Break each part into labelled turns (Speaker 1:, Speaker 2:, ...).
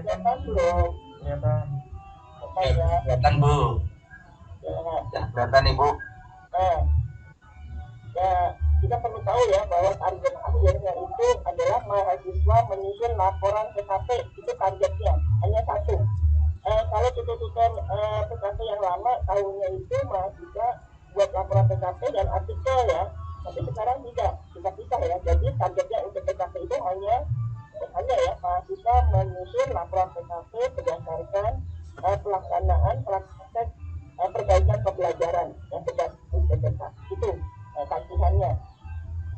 Speaker 1: kelihatan belum?
Speaker 2: Kelihatan.
Speaker 3: Kelihatan Bu. Ya, kelihatan Ibu.
Speaker 1: Nah, ya kita perlu tahu ya bahwa target akhirnya itu adalah mahasiswa menyusun laporan PKP. Itu targetnya, hanya satu. Kalau tutur-tutur PKP yang lama tahunnya itu mahasiswa buat laporan PKP dan artikel ya, tapi sekarang tidak, kita pisah ya. Jadi targetnya untuk PKP itu hanya ya mahasiswa menyusun laporan PKP berdasarkan pelaksanaan praktek perbaikan pembelajaran yang berbasis PPK. Itu tagihannya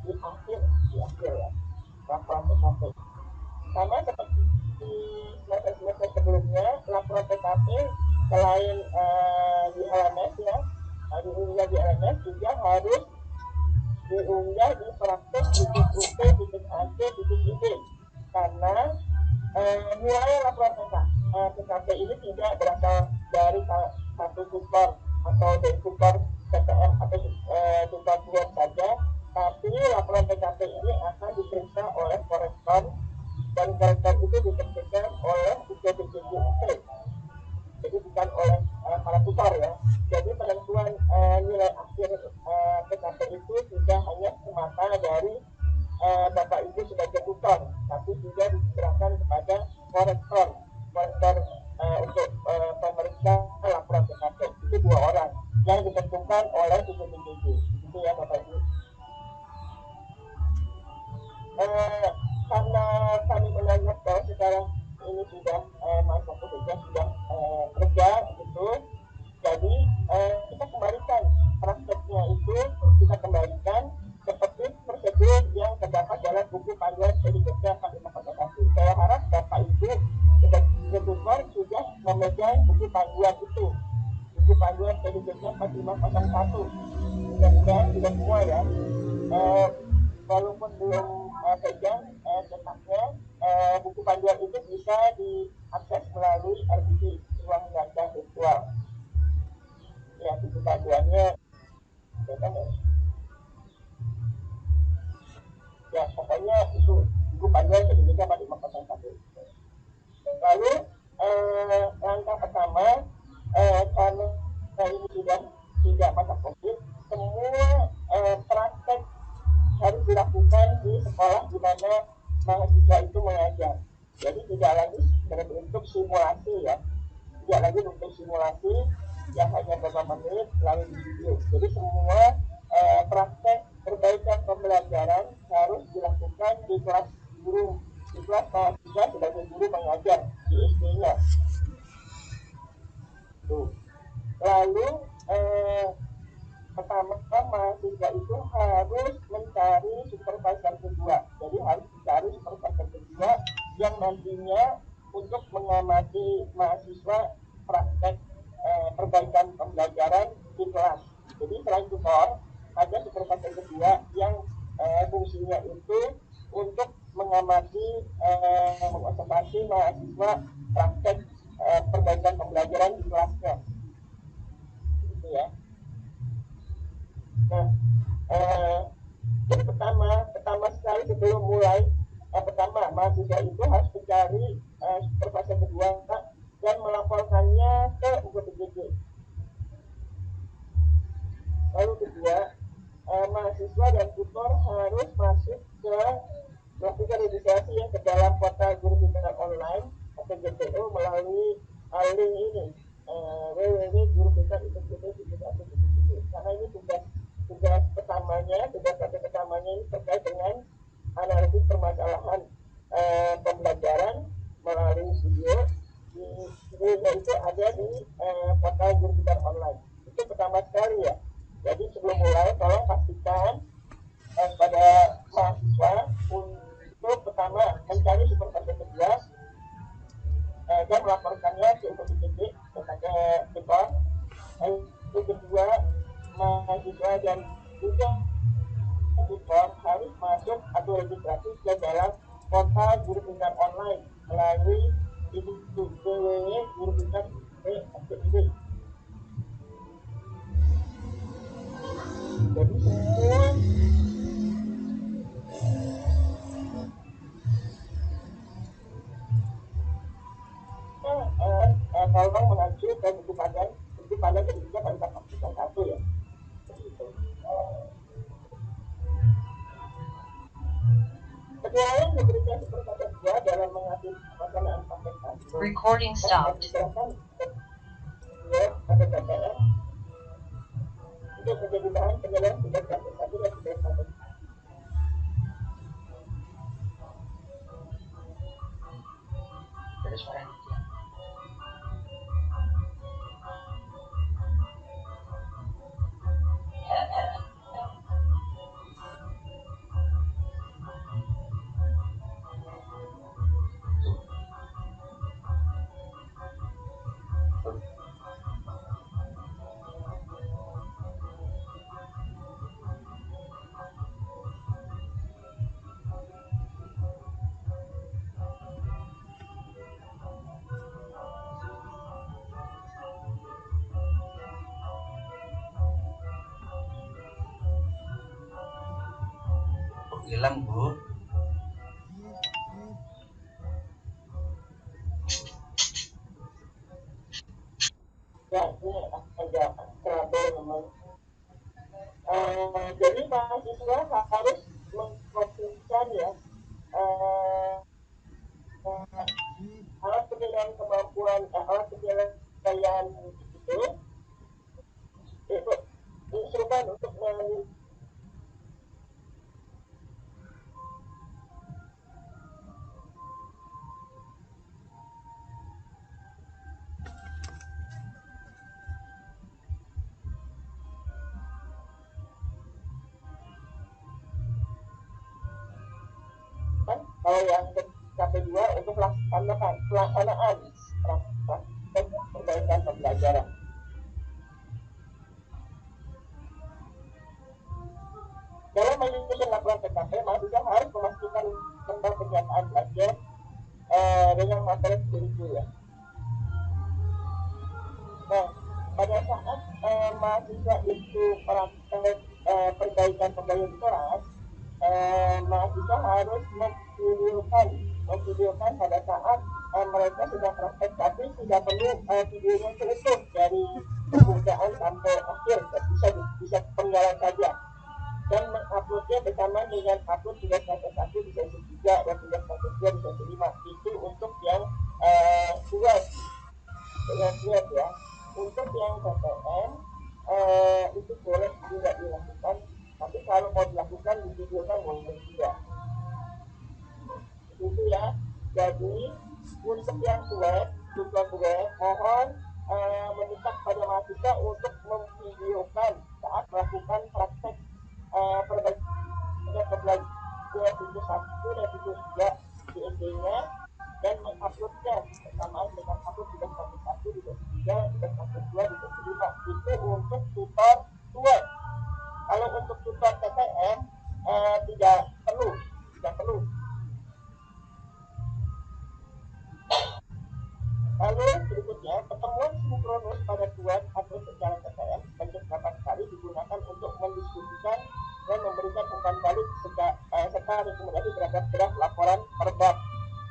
Speaker 1: di akhir ya laporan PKP. Sama seperti di semester sebelumnya, laporan PKP selain di LMS ya, diunggah di LMS juga harus diunggah di praktek .ut.ac.id karena nilai laporan PKP ini tidak berasal dari satu tutor atau dari tutor PTM atau tutor Word saja, tapi laporan PKP ini akan diperiksa oleh korektor dan korektor itu dikerjakan oleh UKBJJUT, jadi bukan oleh para tutor ya. Jadi penentuan nilai akhir PKP itu tidak hanya semata dari Bapak Ibu sebagai tutor, tapi juga diserahkan kepada korektor untuk pemeriksa laporan PKP. Itu 2 orang yang ditentukan oleh UKBJJ. Itu ya Bapak Ibu. Karena kami menganggap bahwa sekarang ini sudah masa kerja sudah kerja gitu, jadi kita kembalikan prakteknya itu, kita kembalikan seperti prosedur yang terdapat dalam buku panduan studi kerja 4501. Saya harap Bapak Ibu sebagai tutor sudah memegang buku panduan itu, buku panduan studi kerja 4501. Mudah-mudahan sudah semua ya. Walaupun belum pegang cetaknya, buku panduan itu bisa diakses melalui RBC, ruang baca virtual. Ya, buku panduannya ya pokoknya itu buku panduan Indonesia 4501. Lalu langkah pertama, karena ini sudah tidak masa COVID, semua praktek harus dilakukan di sekolah di mana mahasiswa itu mengajar. Jadi tidak lagi berbentuk simulasi ya, tidak lagi bentuk simulasi yang hanya beberapa menit lalu di video. Jadi semua praktek perbaikan pembelajaran harus dilakukan di kelas guru, di kelas mahasiswa sebagai guru mengajar di SD-nya. Lalu pertama mahasiswa itu harus mencari supervisor kedua. Jadi harus dicari supervisor kedua yang nantinya untuk mengamati mahasiswa praktek perbaikan pembelajaran di kelas. Jadi selain tutor, ada supervisor kedua yang fungsinya itu untuk mengamati mengobservasi mahasiswa praktek perbaikan pembelajaran di kelasnya. Gitu ya. Nah, jadi pertama sekali sebelum mulai pertama mahasiswa itu harus mencari supervisor kedua dan melaporkannya ke UKBJJ. Lalu kedua, mahasiswa dan tutor harus masuk ke melakukan registrasi yang ke dalam portal guru bimbingan online atau GTO melalui link ini www.gurubimbingan.id. Karena ini tugas pertamanya ini terkait dengan analisis permasalahan pembelajaran melalui video. Videonya itu ada di portal guru bimbingan online. Itu pertama sekali ya. Jadi sebelum mulai tolong pastikan pada mahasiswa untuk pertama mencari supervisor kedua dan melaporkannya ke UKBJJ kepada tutor. Yang kedua, mahasiswa dan juga tutor harus masuk atau registrasi ke dalam portal guru bimbingan online melalui www.gurubimbingan.id. Jadi semua tolong mengacu ke buku pandan yang juga pada kapasitas 1 ya. Begitu. Penilaian diberikan seperti 2 dalam mengatur pelaksanaan paket 1.
Speaker 2: Recording stopped.
Speaker 1: Pada TPM untuk menjadi bahan penilaian tugas paket 1 dan tugas paket.
Speaker 2: Ada suara gitu ya.
Speaker 3: Hilang Bu.
Speaker 1: Ya, ini agak trouble memang. Jadi mahasiswa harus mengfokuskan ya alat penilaian kemampuan alat penilaian itu instrumen untuk kalau yang KP2 untuk pelaksanaan perbaikan pembelajaran. Dalam menyusun laporan PKP, mahasiswa harus memastikan tentang kenyataan belajar dengan materi kurikulum. Nah, pada saat mahasiswa itu praktek perbaikan pembelajaran kelas, mahasiswa harus memvideokan pada saat mereka sudah praktek, tapi tidak perlu videonya utuh dari pembukaan sampai akhir, bisa penggalan saja, dan menguploadnya bersama dengan upload tugas paket 1 di sesi 3 dan tugas paket 2 di sesi 5. Itu untuk yang tugas ya. Untuk yang PTM itu boleh tidak dilakukan, tapi kalau mau dilakukan divideokan boleh tidak. Itu ya. Jadi untuk yang web mohon meminta pada mahasiswa untuk memvideokan saat melakukan praktek perbaikan pembelajaran situs 1 dan situs 2 di SD-nya dan menguploadnya bersamaan dengan upload tugas paket 1 di sesi 3, tugas paket 2 di sesi 5. Itu untuk tutor web. Kalau untuk tutor TTM tidak perlu. Lalu berikutnya, pertemuan sinkronus pada tuan atau secara TTM sebanyak 8 kali digunakan untuk mendiskusikan dan memberikan umpan balik serta rekomendasi terhadap draft laporan per bab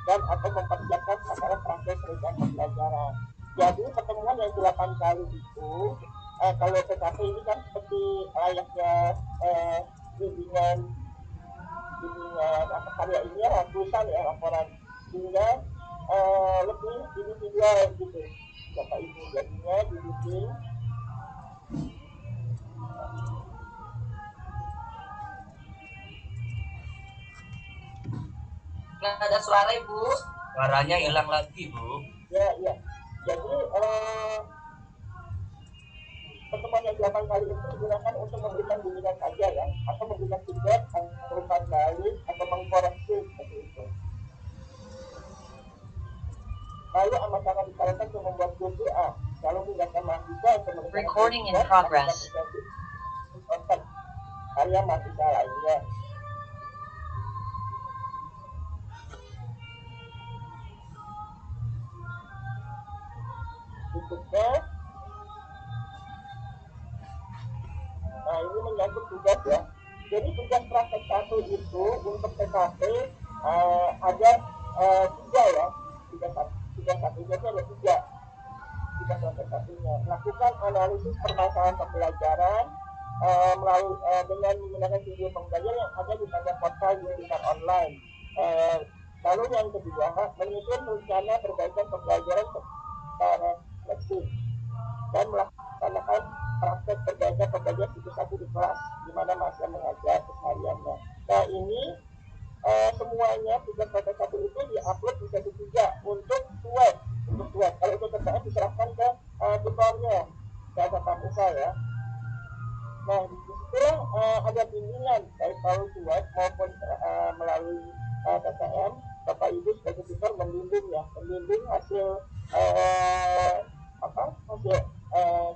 Speaker 1: dan atau mempersiapkan acara praktek perencanaan pembelajaran. Jadi pertemuan yang 8 kali itu kalau PKP ini kan seperti layaknya bimbingan apa karya ilmiah, tulisan ya, laporan, sehingga lebih individual gitu Bapak Ibu. Jadinya dibimbing
Speaker 2: Nggak ada suara Ibu.
Speaker 3: Suaranya hilang lagi Bu.
Speaker 1: ya. Jadi pertemuan yang 8 kali itu digunakan untuk memberikan bimbingan saja ya, atau memberikan feedback atau umpan balik atau mengkoreksi seperti itu. Lalu amat sangat disarankan untuk membuat grup WA kalau mengingatkan mahasiswa untuk memberikan
Speaker 2: Recording in progress.
Speaker 1: karya mahasiswa lainnya. Berikutnya, nah ini menyangkut tugas ya. Jadi tugas praktek 1 itu untuk PKP ada 3 ya. Tugas 1 itu ada 3. melakukan analisis permasalahan pembelajaran melalui dengan menggunakan video pembelajaran yang ada di pada portal Yudikan Online. Lalu yang kedua, menyusun rencana perbaikan pembelajaran secara fleksibel dan melaksanakan praktek perbaikan pembelajaran satu-satu di kelas, di mana mahasiswa mengajar kesehariannya. Nah ini semuanya tugas pada satu itu diupload di sesi 3 untuk web. Kalau itu TPS diserahkan ke tutornya, ke tatap muka ya. Nah disitulah ada bimbingan baik melalui web maupun melalui TTM. Bapak Ibu sebagai tutor membimbing hasil hasil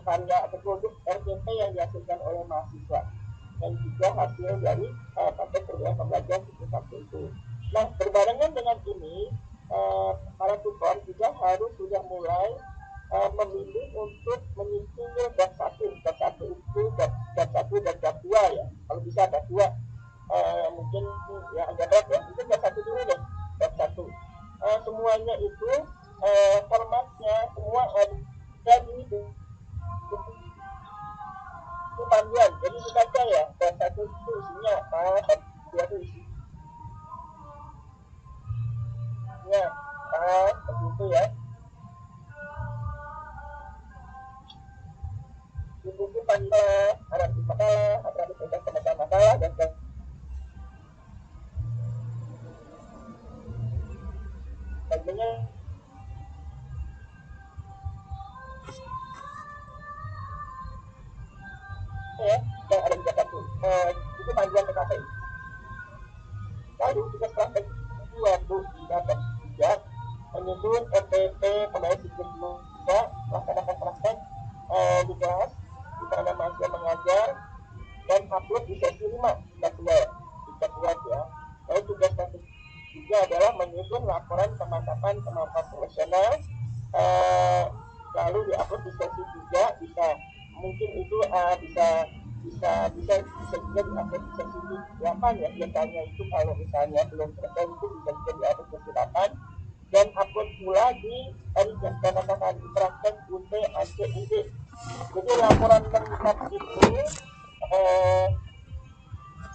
Speaker 1: karya atau produk RPP yang dihasilkan oleh mahasiswa dan juga hasil dari praktek perbaikan pembelajaran satu itu. Nah berbarengan dengan ini para tutor juga harus sudah mulai membimbing untuk menyisir bab 1 itu bab 1 dan bab 2 ya, kalau bisa bab 2 mungkin ya agak berat ya, itu bab 1 dulu deh, bab 1 semuanya itu formatnya semua ada di buku panduan, jadi dibaca ya bab 1 itu isinya apa, bab 2 itu isinya seperti itu ya. Di buku panduan ada masalah, ada pemecahan masalah dan sebagainya ya, yang ada di Jakarta buku panduan PKP. Lalu tugas praktek 2 dapat 3 menyusun RPP pembelajaran siklus 2, melaksanakan praktek di kelas di mana mahasiswa mengajar dan upload di sesi 5 jadwal ya. Lalu tugas praktek 3 adalah menyusun laporan pemantapan kemampuan profesional, lalu diupload di sesi 3 bisa mungkin itu bisa juga diupload di sesi 8 ya, biasanya itu kalau misalnya belum selesai itu bisa juga diupload di sesi 8 dan upload pula di katakan di praktek UT ACID. Jadi laporan lengkap itu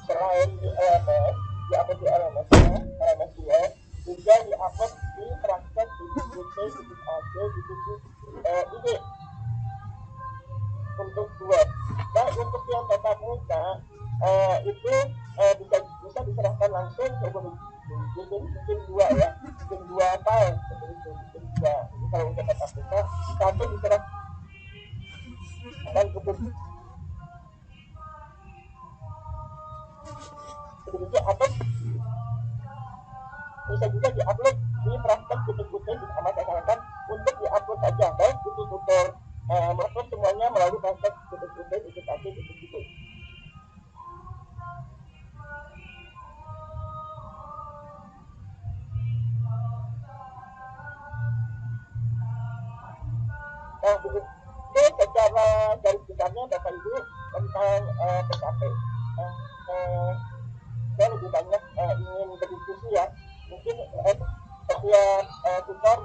Speaker 1: selain di LMS, diupload di LMS 2 juga diupload di praktek di UT, AC, ID untuk web. Dan untuk yang tatap muka itu bisa diserahkan langsung ke guru. Jadi bikin 2 ya, bikin 2 file seperti itu, bikin 2. Jadi kalau untuk tatap muka satu diserahkan ke guru. Begitu atau bisa juga diupload di praktek titik-titik di sama saya sarankan untuk diupload saja, baik itu tutor maupun semuanya melalui praktek titik-titik titik-titik. Nah itu secara garis besarnya Bapak Ibu tentang PKP. Saya lebih banyak ingin berdiskusi ya, mungkin setiap tutor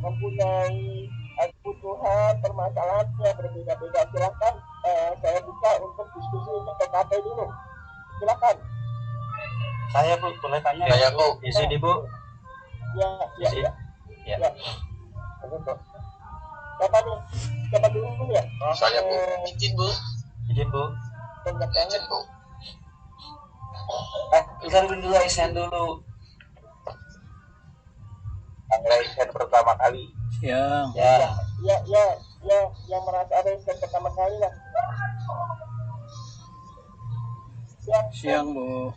Speaker 1: mempunyai kebutuhan permasalahannya berbeda-beda. Silakan saya buka untuk diskusi untuk PKP dulu. Silakan.
Speaker 3: Saya Bu, boleh tanya?
Speaker 4: Saya Bu.
Speaker 3: Di sini Bu.
Speaker 1: Ya. Begitu. Siapa dulu ya?
Speaker 4: Saya Bu. Izin Bu.
Speaker 3: Izin Bu.
Speaker 4: Izin Bu.
Speaker 3: Kita dulu Aisyah dulu.
Speaker 4: Aisyah pertama kali.
Speaker 3: Ya.
Speaker 1: Yang merasa ada yang pertama kali lah.
Speaker 5: Siang Bu.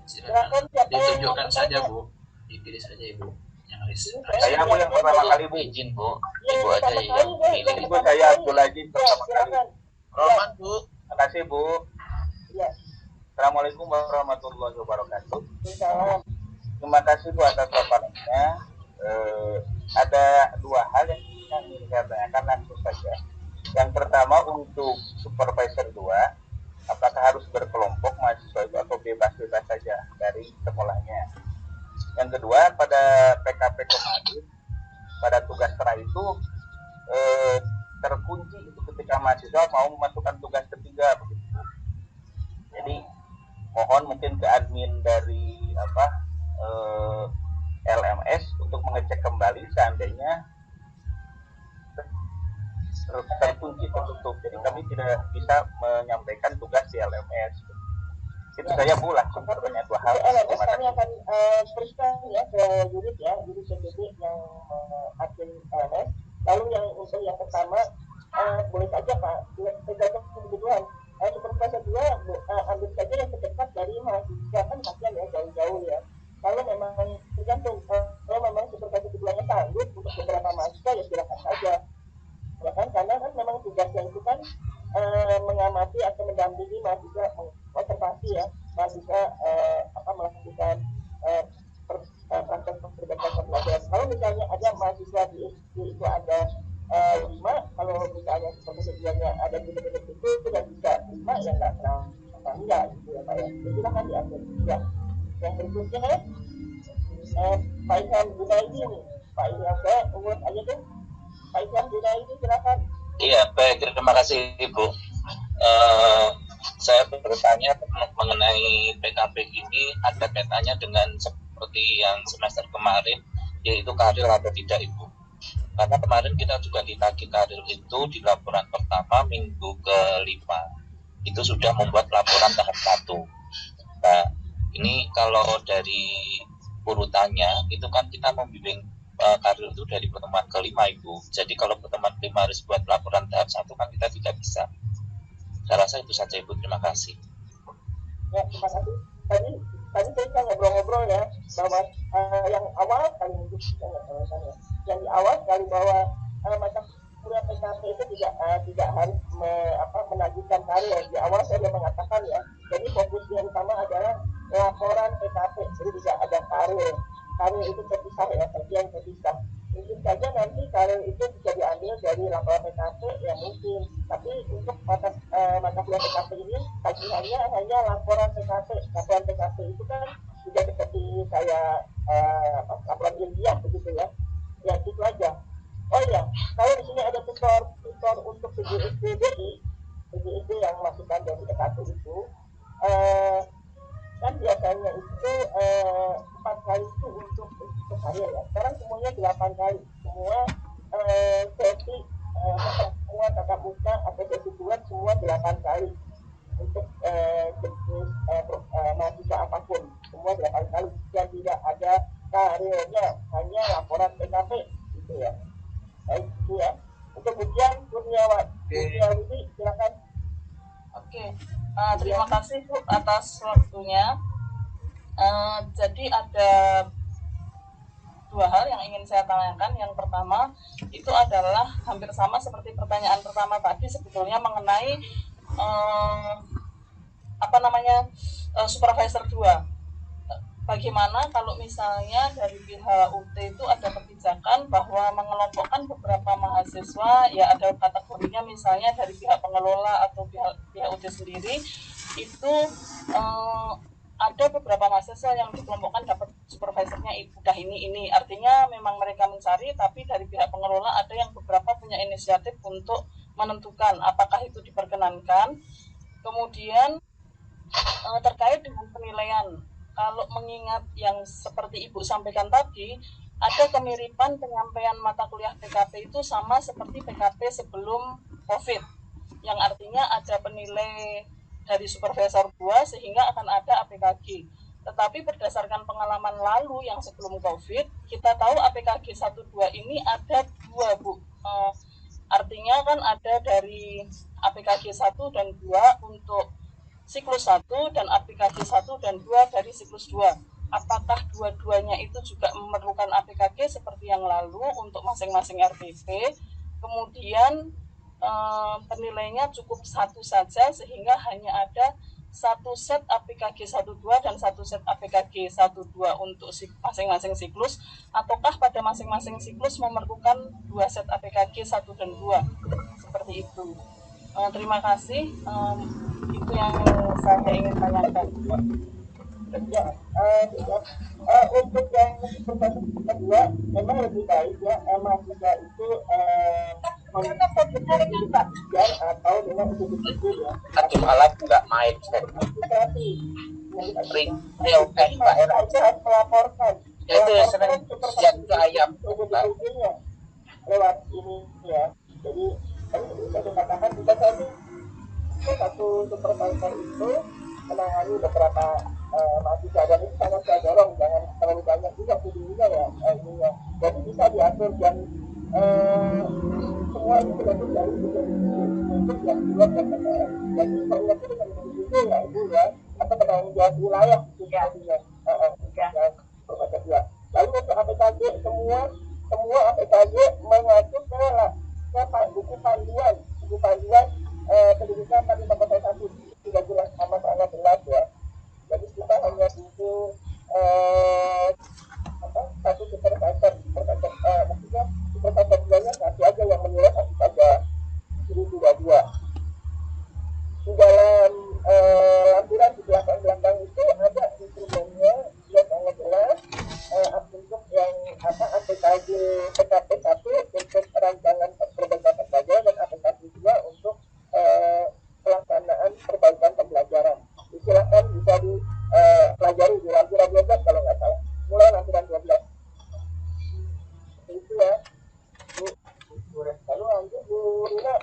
Speaker 1: Silakan siapa yang
Speaker 6: Ditunjukkan
Speaker 1: mau
Speaker 6: saja
Speaker 1: bertanya?
Speaker 6: Bu, dipilih saja Ibu yang riset.
Speaker 4: Saya Bu yang pertama kali Bu.
Speaker 6: Izin Bu,
Speaker 1: Yang
Speaker 6: Ibu aja
Speaker 1: pertama
Speaker 6: yang
Speaker 1: kali, Bu.
Speaker 6: pilih.
Speaker 4: Ibu saya Abdul Aziz pertama kali.
Speaker 1: Silakan.
Speaker 6: Roman Bu.
Speaker 4: Terima kasih Bu.
Speaker 1: Ya.
Speaker 4: Assalamualaikum warahmatullahi wabarakatuh.
Speaker 1: Salam.
Speaker 4: Terima kasih Bu atas paparannya. Ada 2 hal yang ingin saya tanyakan langsung saja. Yang pertama untuk supervisor 2, apakah harus berkelompok mahasiswa itu atau bebas-bebas saja dari sekolahnya? Yang kedua pada PKP kemarin pada tugas serah itu terkunci itu ketika mahasiswa mau memasukkan tugas ketiga begitu. Jadi mohon mungkin ke admin dari LMS untuk mengecek kembali seandainya terkunci tertutup. Jadi kami tidak bisa menyampaikan tugas di LMS. Itu saya Bu langsung bertanya dua hal.
Speaker 1: LMS kami akan teruskan ya ke unit CPD yang admin LMS. Lalu yang untuk yang pertama boleh saja Pak, tergantung kebutuhan. Supervisor 2 ambil saja yang terdekat dari mahasiswa, kan kasihan ya jauh-jauh ya. Kalau memang tergantung, kalau memang supervisor keduanya sanggup untuk beberapa mahasiswa ya silakan saja. Ya kan, karena kan memang tugasnya itu kan mengamati atau mendampingi mahasiswa, observasi ya, mahasiswa melakukan praktek pembelajaran. Kalau misalnya ada mahasiswa di itu ada 5, kalau misalnya supervisor keduanya ada di benar itu tidak bisa 5 ya enggak gitu ya Pak ya. Silakan diatur. Ya. Yang berikutnya Pak Ilham Junaidi nih. Pak Ilham, saya urut aja tuh. Pak Ilham Junaidi silakan.
Speaker 6: Iya, baik, terima kasih Ibu. Saya bertanya mengenai PKP ini ada kaitannya dengan seperti yang semester kemarin, yaitu karir atau tidak Ibu. Karena kemarin kita juga ditagih karir itu di laporan pertama minggu ke-5. Itu sudah membuat laporan tahap 1. Nah, ini kalau dari urutannya, itu kan kita membimbing karir itu dari pertemuan ke-5 Ibu. Jadi kalau pertemuan ke-5 harus buat laporan tahap 1 kan kita tidak bisa. Saya rasa itu saja Ibu, terima kasih.
Speaker 1: Ya, terima kasih. Tadi saya ngobrol-ngobrol ya, bahwa yang awal kali itu yang di awal kali bahwa mata kuliah PKP itu tidak harus menagihkan karir. Di awal saya sudah mengatakan ya, jadi fokus yang utama adalah laporan PKP, jadi tidak ada karir itu terpisah ya, bagian terpisah. Mungkin saja nanti karir itu bisa diambil dari laporan PKP ya mungkin, tapi untuk mata kuliah PKP ini tagihannya hanya laporan PKP. Laporan PKP itu kan juga seperti kayak laporan ilmiah begitu ya. Ya itu aja. Oh iya, kalau di sini ada tutor untuk PGSD yang masukkan dari PKP itu, kan biasanya itu 4 kali itu untuk karir ya. Sekarang semuanya 8 kali. Semua sesi semua tatap muka atau sesi buat semua 8 kali untuk jenis mahasiswa apapun, semua 8 kali. Dan tidak ada karirnya, hanya laporan PKP gitu ya. Baik itu ya. Untuk ujian Kurniawati silakan.
Speaker 7: Oke, terima kasih Bu atas waktunya. Jadi ada 2 hal yang ingin saya tanyakan. Yang pertama itu adalah hampir sama seperti pertanyaan pertama tadi, sebetulnya mengenai supervisor 2. Bagaimana kalau misalnya dari pihak UT itu ada kebijakan bahwa mengelompokkan beberapa mahasiswa, ya ada kategorinya misalnya dari pihak pengelola atau pihak UT sendiri, itu ada beberapa mahasiswa yang dikelompokkan dapat supervisornya udah ini. Artinya memang mereka mencari, tapi dari pihak pengelola ada yang beberapa punya inisiatif untuk menentukan apakah itu diperkenankan. Kemudian terkait dengan penilaian, kalau mengingat yang seperti Ibu sampaikan tadi, ada kemiripan penyampaian mata kuliah PKP itu sama seperti PKP sebelum COVID, yang artinya ada penilai dari supervisor 2 sehingga akan ada APKG. Tetapi berdasarkan pengalaman lalu yang sebelum COVID, kita tahu APKG 1-2 ini ada 2 Bu. Artinya kan ada dari APKG 1 dan 2 untuk siklus 1 dan APKG 1 dan 2 dari siklus 2. Apakah dua-duanya itu juga memerlukan APKG seperti yang lalu untuk masing-masing RPP? Kemudian penilainya cukup 1 saja sehingga hanya ada 1 set APKG 1-2 dan 1 set APKG 1-2 untuk masing-masing siklus, ataukah pada masing-masing siklus memerlukan 2 set APKG 1 dan 2 seperti itu. Terima kasih, itu yang saya ingin tanyakan.
Speaker 1: Ya, untuk yang proses kedua memang lebih baik ya mahasiswa itu belajar atau dengan institusi ya.
Speaker 6: Hakim alat nggak main.
Speaker 1: Berarti
Speaker 6: Real cash Pak
Speaker 1: itu harus melaporkan.
Speaker 6: Itu sering siang ke ayam.
Speaker 1: Institusinya lewat ini ya. Jadi tadi saya katakan bisa saja satu supervisor itu menangani beberapa mahasiswa dan itu sangat saya dorong jangan terlalu banyak juga videonya ya ininya. Jadi bisa diatur dan semua itu tergantung dari untuk yang dibuat dan PTN. Jadi koordinasi dengan begitu ya ibu ya atau penanggung jawab wilayah itu artinya yang berbagai dua. Lalu untuk APKJ semua APKJ mengacu ke buku panduan pendidikan tadi nomor 1 sudah jelas amat sangat jelas ya. Jadi kita hanya butuh satu supervisor maksudnya supervisor duanya satu aja yang menilai satu saja. Jadi tidak dua. Di dalam lampiran di belakang itu ada instrumennya yang sangat jelas untuk yang APKJ PKP 1 untuk rancangan perbaikan pembelajaran dan APKJ 2 untuk pelaksanaan perbaikan pembelajaran. Silakan bisa dipelajari di lampiran 12 kalau nggak salah. Mulai lampiran 12. Itu ya. Lalu lanjut Bu Rina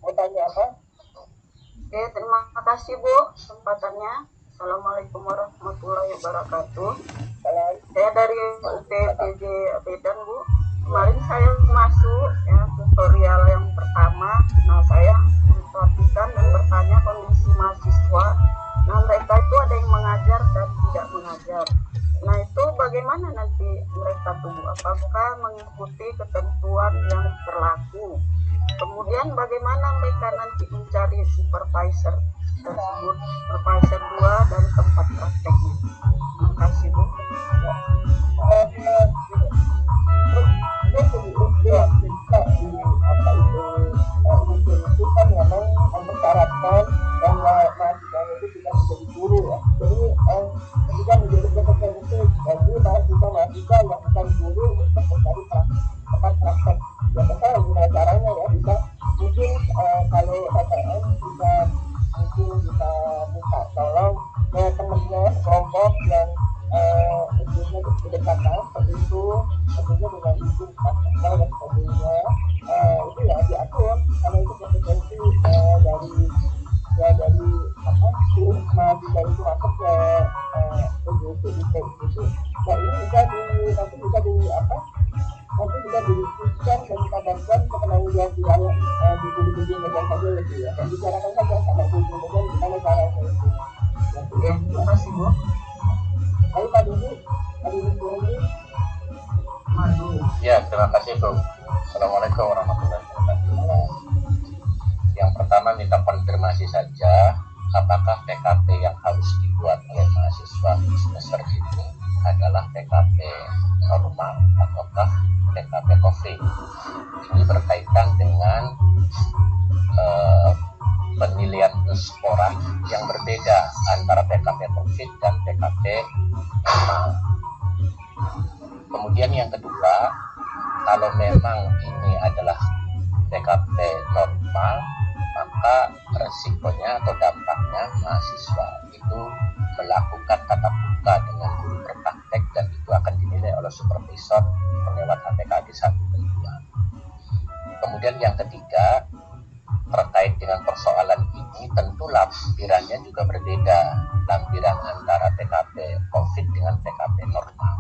Speaker 1: mau tanya apa?
Speaker 8: Oke, terima kasih Bu kesempatannya. Assalamualaikum warahmatullahi wabarakatuh. Saya dari UTPJ Medan Bu. Kemarin saya masuk ya tutorial yang pertama. Nah saya memperhatikan dan bertanya kondisi mahasiswa. Nah mereka itu ada yang mengajar dan tidak mengajar. Nah itu bagaimana nanti mereka tuh? Apakah mengikuti ketentuan yang berlaku? Kemudian bagaimana mereka nanti mencari supervisor tersebut, supervisor 2 dan tempat prakteknya? Terima kasih Bu.
Speaker 1: Itu kan memang mensyaratkan bahwa mahasiswa itu tidak menjadi guru ya. Jadi ketika menjadi profesor itu bagi mahasiswa yang bukan guru untuk mencari tempat praktek. Ya kita gimana caranya ya bisa mungkin kalau PTN bisa minta tolong ke temennya kelompok yang usianya berdekatan seperti itu, tentunya dengan izin pasangan dan sebagainya itu ya diatur karena itu konsekuensi dari mahasiswa itu masuk ke PJJ itu. Nah ini nanti bisa didiskusikan dan dikabarkan ke penanggung jawab wilayah di Budi Medan saja gitu ya. Dan bicarakan saja sama Budi Medan gimana caranya itu. Ya, terima kasih Bu. Lalu Pak Didi ini.
Speaker 6: Ya, terima kasih Bu. Assalamualaikum warahmatullahi wabarakatuh. Yang pertama minta konfirmasi saja, apakah PKP yang harus dibuat oleh mahasiswa semester ini adalah PKP normal ataukah PKP COVID. Ini berkaitan dengan penilaian skora yang berbeda antara PKP COVID dan PKP normal. Kemudian yang kedua, kalau memang ini adalah PKP normal, maka resikonya atau dampaknya mahasiswa itu melakukan tatap muka dengan guru berpraktek dan itu akan dinilai oleh supervisor lewat APKJ 1 dan 2. Kemudian yang ketiga, terkait dengan persoalan ini tentu lampirannya juga berbeda, lampiran antara PKP COVID dengan PKP normal.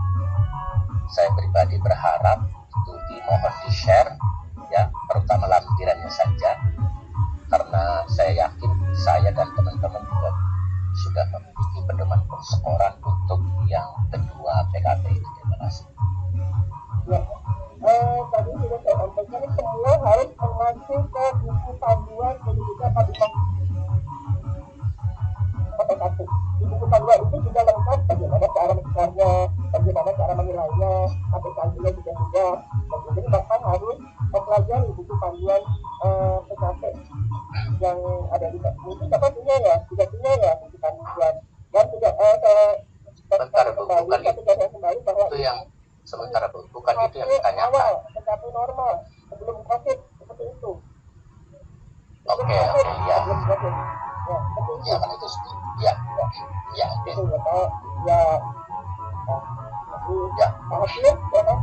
Speaker 6: Saya pribadi berharap itu dimohon di-share ya, terutama lampirannya saja, karena saya yakin saya dan teman-teman juga sudah memiliki pedoman persekoran untuk yang kedua PKP itu. Terima kasih.
Speaker 1: Ya, tadi sudah saya sampaikan semua harus mengacu ke buku panduan pendidikan PKP. Di buku panduan itu juga lengkap bagaimana cara mengajarnya, bagaimana cara menilainya, APKJ-nya juga sudah. Jadi bahkan harus mempelajari buku panduan PKP yang ada di mungkin Bapak punya ya, tidak punya ya buku panduan. Dan juga saya
Speaker 4: bukan itu yang ditanyakan.
Speaker 1: Awal, tetapi normal sebelum COVID seperti itu.
Speaker 4: Oke, ya.
Speaker 1: Sebelum COVID. Ya, seperti itu.
Speaker 4: Ya, kan itu. Ya, ya, oke.
Speaker 1: Itu ya, Pak. Ya.
Speaker 4: Ya.
Speaker 1: Alhamdulillah, ya kan?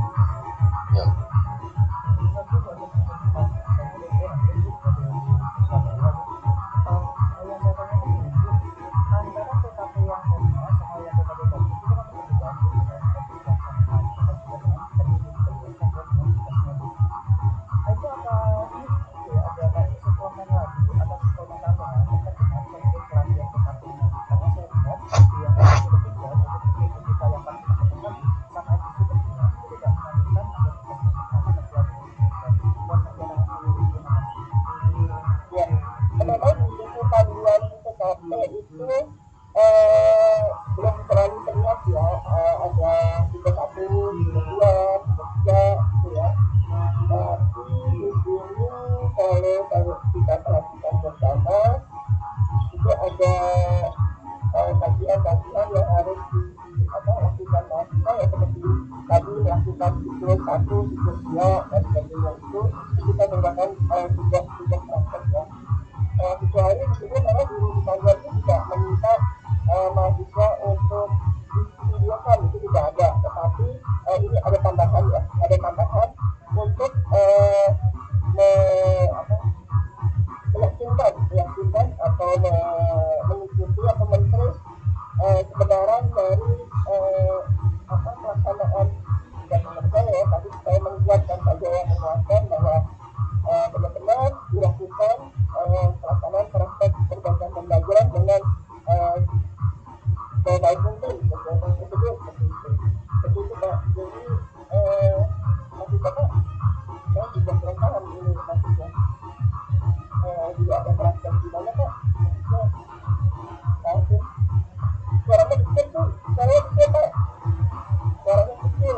Speaker 4: Ya.
Speaker 1: Memang di panduan PKP itu belum terlalu terlihat ya, ada 31, 32, 33 gitu ya. Tapi di sini kalau kita perhatikan bersama itu ada kajian-kajian yang harus lakukan mahasiswa ya, seperti tadi melakukan siklus 1, siklus 2 dan sebagainya. Itu kita menggunakan tugas praktek ya. Kecuali di sini karena di panduan itu tidak meminta mahasiswa untuk divideokan, itu tidak ada. Tetapi ini ada tambahan ya, ada tambahan untuk meyakinkan atau mengikuti atau men-trace kebenaran dari pelaksanaan tidak mengerjakan ya, tapi saya menguatkan saja yang menguatkan bahwa benar-benar dilakukan pelaksanaan praktek berbagai pembelajaran dengan sebaik mungkin kegiatan tersebut seperti itu Pak. Jadi masih Bapak saya juga kurang paham ini maksudnya juga ada praktek di mana Pak? Suaranya kecil tuh, suaranya kecil Pak, suaranya kecil.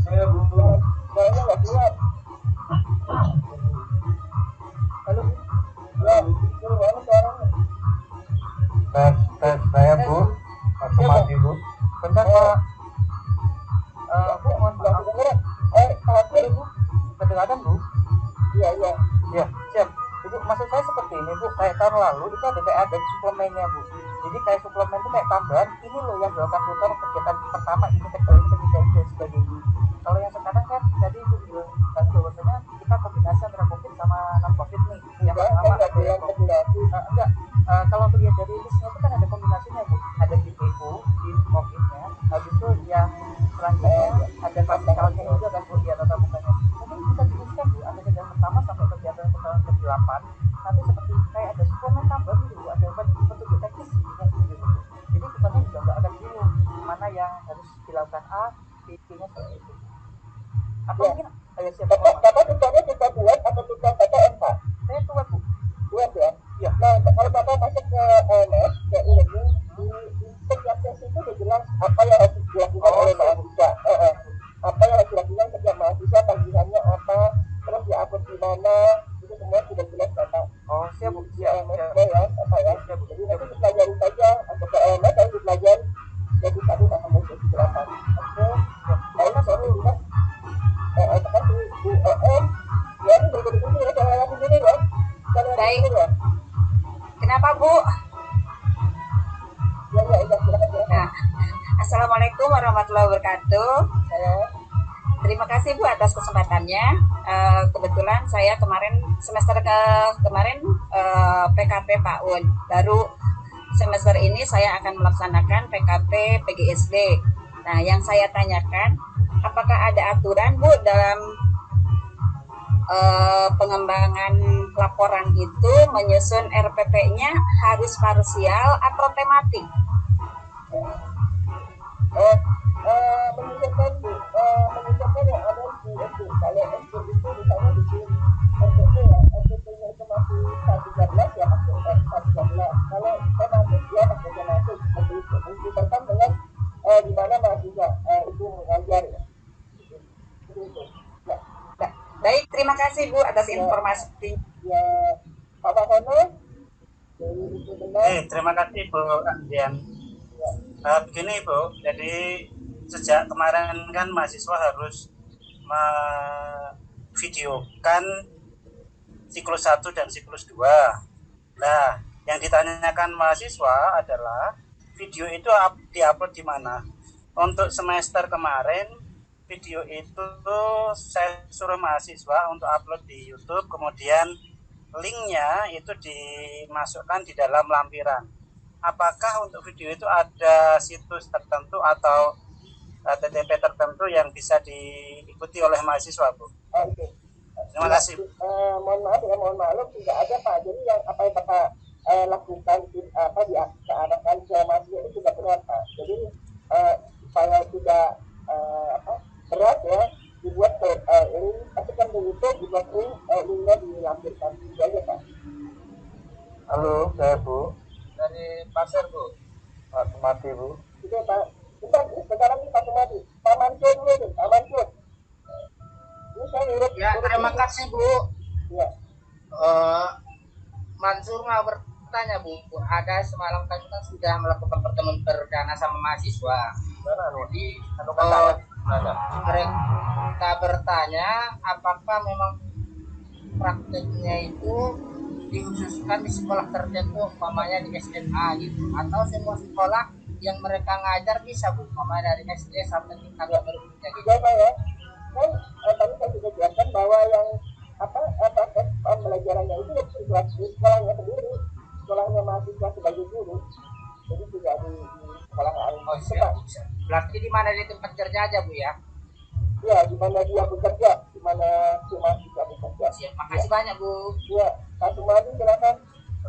Speaker 3: Saya belum.
Speaker 1: Suaranya nggak kuat. Halo, ya kecil banget suaranya.
Speaker 4: Tes saya Bu, Asmadi Bu. Bentar Pak. Bu, mohon maaf.
Speaker 1: Hasil Bu.
Speaker 4: Kedengaran Bu?
Speaker 1: Iya.
Speaker 4: Ya, siap. Ibu, maksud saya seperti ini Bu, kayak tahun lalu itu ada suplemennya Bu. Jadi kayak suplemen itu kayak tambahan, ini loh yang dilakukan putar kegiatan pertama ini teknologi ketiga dan sebagainya. Kalau yang sekarang kan tadi Ibu bilang bahwasanya kita kombinasi antara COVID sama non COVID nih. Yang pertama ada yang kombinasi. Enggak. Kalau lihat dari listnya itu kan ada kombinasinya Bu. Ada DPO di COVID-nya, habis itu yang selanjutnya ada praktikalnya juga kan Bu, ya tatap mukanya. Mungkin bisa dituliskan Bu, ada kegiatan pertama sampai kegiatan ke-8. Nanti seperti kayak ada suplemen tambahan gitu, ada petunjuk teknis gitu. Jadi kitanya juga nggak akan bingung mana yang harus dilakukan A, B-nya seperti itu. Atau mungkin siapa
Speaker 1: Bapak tujuannya kita buat atau tujuan PTM Pak?
Speaker 4: saya buat Bu.
Speaker 1: Buat ya?
Speaker 4: Ya.
Speaker 1: Nah, kalau Bapak masuk ke LMS, ke e-learning, di setiap sesi itu udah jelas apa yang harus dilakukan oleh mahasiswa. Apa yang harus dilakukan setiap mahasiswa, panggilannya apa, terus diupload di mana, itu semua sudah jelas Bapak.
Speaker 4: Oh, siap Bu.
Speaker 1: Di LMS ya, apa ya? Jadi nanti dipelajari saja, atau ke LMS harus dipelajari dari 1 sampai sesi 8. Oke. Baik, baru lihat tekan di EM ya, ini berikut ini ya, jangan lagi sini ya.
Speaker 9: Baik. Kenapa Bu?
Speaker 1: Ya, silakan.
Speaker 9: Nah, Assalamualaikum warahmatullahi wabarakatuh. Terima kasih Bu atas kesempatannya. Kebetulan saya semester kemarin PKP PAUD. Baru semester ini saya akan melaksanakan PKP PGSD. Nah, yang saya tanyakan, apakah ada aturan Bu dalam pengembangan laporan itu menyusun RPP-nya harus parsial atau tematik?
Speaker 1: Menyusulkan yang ada di SD. Kalau SD itu misalnya di sini RPP ya, RPP-nya itu masih 113 ya pakai 113. Kalau tematik ya pakai tematik seperti itu. Menyesuaikan dengan di mana mahasiswa itu mengajar ya.
Speaker 9: Baik, terima kasih Bu atas informasi.
Speaker 1: Ya, Pak Bahono.
Speaker 3: Terima kasih Bu Andian. Begini Bu, jadi
Speaker 10: sejak kemarin kan mahasiswa harus videokan siklus 1 dan siklus 2. Nah, yang ditanyakan mahasiswa adalah video itu diupload di mana? Untuk semester kemarin video itu saya suruh mahasiswa untuk upload di YouTube, kemudian linknya itu dimasukkan di dalam lampiran. Apakah untuk video itu ada situs tertentu atau HTTP tertentu yang bisa diikuti oleh mahasiswa, Bu?
Speaker 1: Oke.
Speaker 10: Terima kasih.
Speaker 1: Mohon maaf ya, mohon maklum tidak ada Pak. Jadi yang apa yang Bapak lakukan diarahkan ke mahasiswa itu tidak benar Pak. Jadi supaya tidak berat ya, dibuat ini ketika itu dibuat linknya dilampirkan itu aja Pak.
Speaker 4: Halo, saya Bu.
Speaker 3: Dari Pasir, Bu.
Speaker 4: Pak Sumati, Bu.
Speaker 1: Itu Pak. Sekarang ini Pak Sumati. Pak Mansur dulu nih, Pak Mansur. Ini saya urut.
Speaker 3: Ya, terima kasih, Bu.
Speaker 1: Ya.
Speaker 3: Mansur mau bertanya, Bu. Ada semalam kami kan sudah melakukan pertemuan perdana sama mahasiswa. Jadi, mereka bertanya apakah memang prakteknya itu dikhususkan di sekolah tertentu, umpamanya di SMA gitu, atau semua sekolah yang mereka ngajar bisa, Bu, umpamanya dari SD sampai tingkat berikutnya gitu.
Speaker 1: Ya, Pak ya. Kan tadi saya sudah jelaskan bahwa yang proses pembelajarannya itu di sekolahnya sendiri, sekolahnya mahasiswa sebagai guru. Jadi tidak di sekolah lain.
Speaker 3: Oh, siap. Berarti di mana di tempat kerja aja, Bu ya?
Speaker 1: Ya, di mana dia bekerja, di mana si mahasiswa bekerja.
Speaker 3: Siap. Makasih banyak, Bu.
Speaker 1: Ya, Pak Sumadi silakan.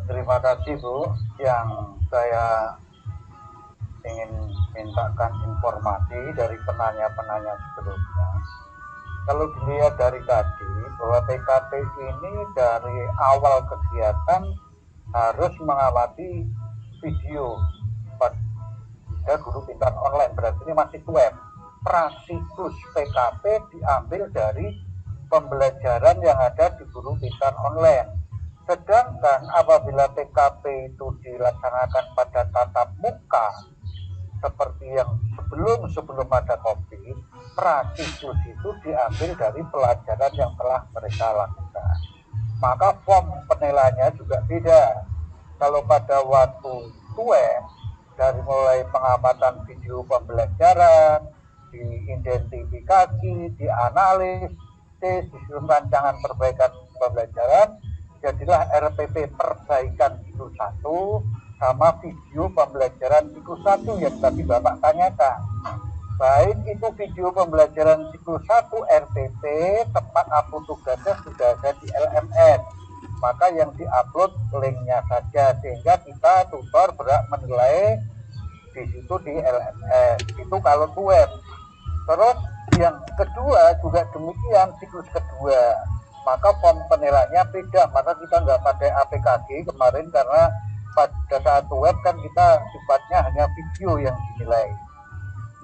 Speaker 4: Terima kasih, Bu. Yang saya ingin mintakan informasi dari penanya-penanya sebelumnya. Kalau dilihat dari tadi bahwa PKP ini dari awal kegiatan harus mengamati video pada guru pintar online, berarti ini masih web. Prasiklus PKP diambil dari pembelajaran yang ada di guru pintar online. Sedangkan apabila PKP itu dilaksanakan pada tatap muka seperti yang sebelum ada COVID, prasiklus itu diambil dari pelajaran yang telah mereka lakukan. Maka form penilaiannya juga beda. Kalau pada waktu web, dari mulai pengamatan video pembelajaran, diidentifikasi, dianalisis, disusun rancangan perbaikan pembelajaran, jadilah RPP perbaikan siklus 1 sama video pembelajaran siklus 1 yang tadi Bapak tanyakan. Baik itu video pembelajaran siklus 1 RPP, tempat upload tugasnya sudah ada di LMS. Maka yang diupload linknya saja, sehingga kita tutor berhak menilai di situ di LMS. Itu kalau web. Terus yang kedua juga demikian, siklus kedua. Maka form penilaiannya beda. Maka kita nggak pakai APKG kemarin karena pada saat web kan kita sifatnya hanya video yang dinilai.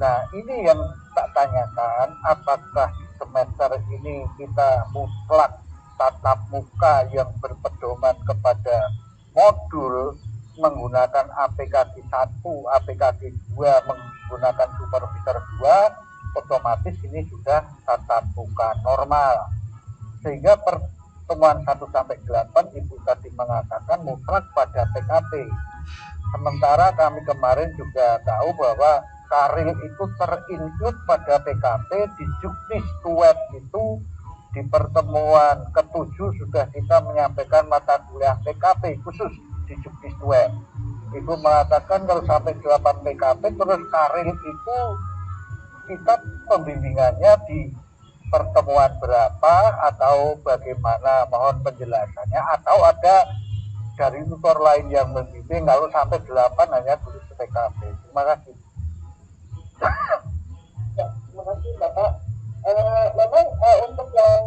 Speaker 4: Nah, ini yang tak tanyakan, apakah semester ini kita mutlak tatap muka yang berpedoman kepada modul menggunakan APKG 1, APKG 2 menggunakan supervisor 2, otomatis ini sudah tatap muka normal. Sehingga pertemuan 1-8 Ibu tadi mengatakan mutlak pada PKP. Sementara kami kemarin juga tahu bahwa Karil itu terinclude pada PKP di Juknis web itu. Di pertemuan ke-7 sudah kita menyampaikan mata kuliah PKP khusus di Juknis web. Ibu mengatakan kalau sampai 8 PKP terus Karil itu kita pembimbingannya di pertemuan berapa atau bagaimana, mohon penjelasannya, atau ada dari tutor lain yang membimbing kalau sampai 8 hanya khusus PKP. Terima kasih.
Speaker 1: Ya, terima kasih Bapak. Memang untuk yang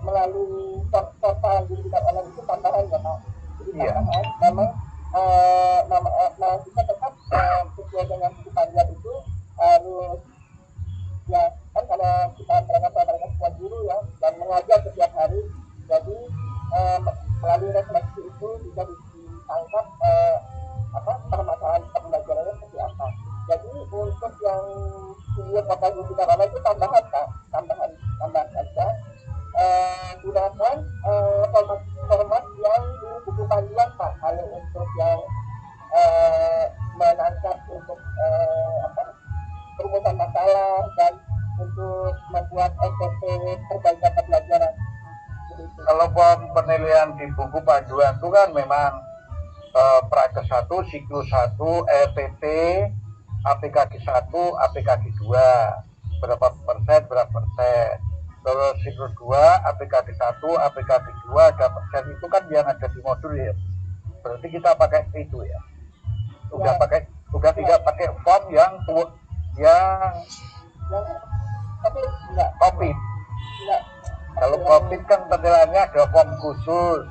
Speaker 1: melalui total digital online itu tambahan ya Pak. Jadi tambahan memang kita tetap sesuai dengan standar itu harus ya kan karena kita mereka semua guru ya dan mengajar setiap hari, jadi melalui refleksi itu bisa ditangkap permasalahan pembelajarannya untuk yang video kapal kita mana itu tambahan Pak, tambahan aja. Gunakan format yang di buku panduan Pak, kalau untuk yang menangkap untuk perumusan masalah dan untuk membuat SPP perbaikan pembelajaran.
Speaker 11: Kalau penilaian di buku panduan itu kan memang Praker 1, Siklus 1, RPT, APKG 1, APKG 2, berapa persen. Terus Siklus 2, APKG 1, APKG 2, ada persen itu kan yang ada di modul ya. Berarti kita pakai itu ya. Udah tidak pakai form yang COVID. Kalau COVID kan penilaiannya ada form khusus.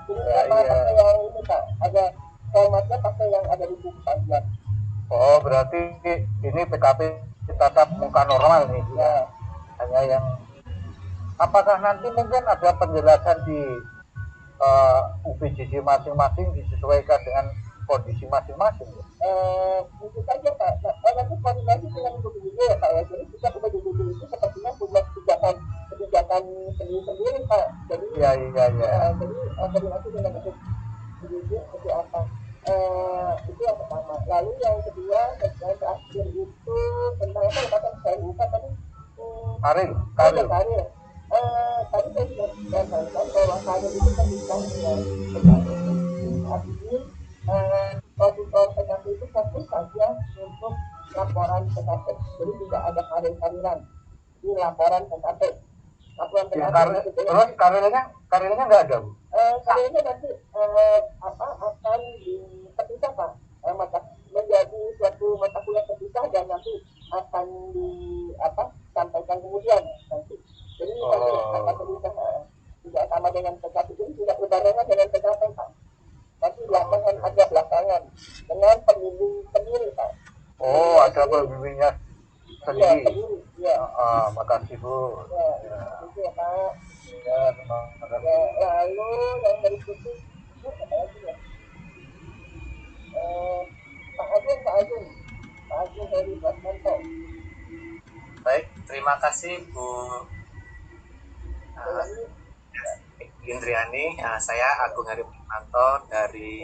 Speaker 1: Yang ini Pak, ada formatnya pakai yang ada di buku panduan.
Speaker 11: Oh, berarti ini PKP tatap muka normal nih ya. Hanya yang apakah nanti mungkin ada penjelasan di UPJJ masing-masing disesuaikan dengan kondisi masing-masing ya?
Speaker 1: Mungkin saja Pak, nanti koordinasi dengan BPJJ ya Pak ya. Jadi kita BPJJ itu sepertinya punya kebijakan sendiri Pak. Jadi jadi koordinasi dengan BPJJ seperti apa? Itu yang pertama. Lalu yang kedua, yang terakhir itu tentang apa ya Pak? Saya lupa tadi.
Speaker 11: Karir.
Speaker 1: Tadi saya sudah sampaikan bahwa karir itu kan bisa dengan artinya konsultan PKP itu fokus saja untuk laporan PKP, jadi tidak ada karir-kariran di laporan PKP. Laporan PKP
Speaker 11: terus karirnya nggak ada Bu?
Speaker 1: Karirnya nanti akan terpisah Pak, menjadi suatu mata kuliah terpisah dan nanti akan disampaikan kemudian nanti. Jadi nanti akan terpisah, tidak sama dengan PKP, jadi tidak berbarengan dengan PKP Pak. Nanti belakangan ada belakangan dengan pembimbing sendiri Pak.
Speaker 11: Oh, ada pembimbingnya sendiri.
Speaker 1: Ya.
Speaker 11: Makasih Bu.
Speaker 1: Itu ya Pak.
Speaker 11: Ya, terima kasih.
Speaker 1: Lalu yang berikutnya apa lagi ya? Pak Agung dari Basmanto.
Speaker 12: Baik, terima kasih Bu Indriani. Saya Agung Hari Basmanto dari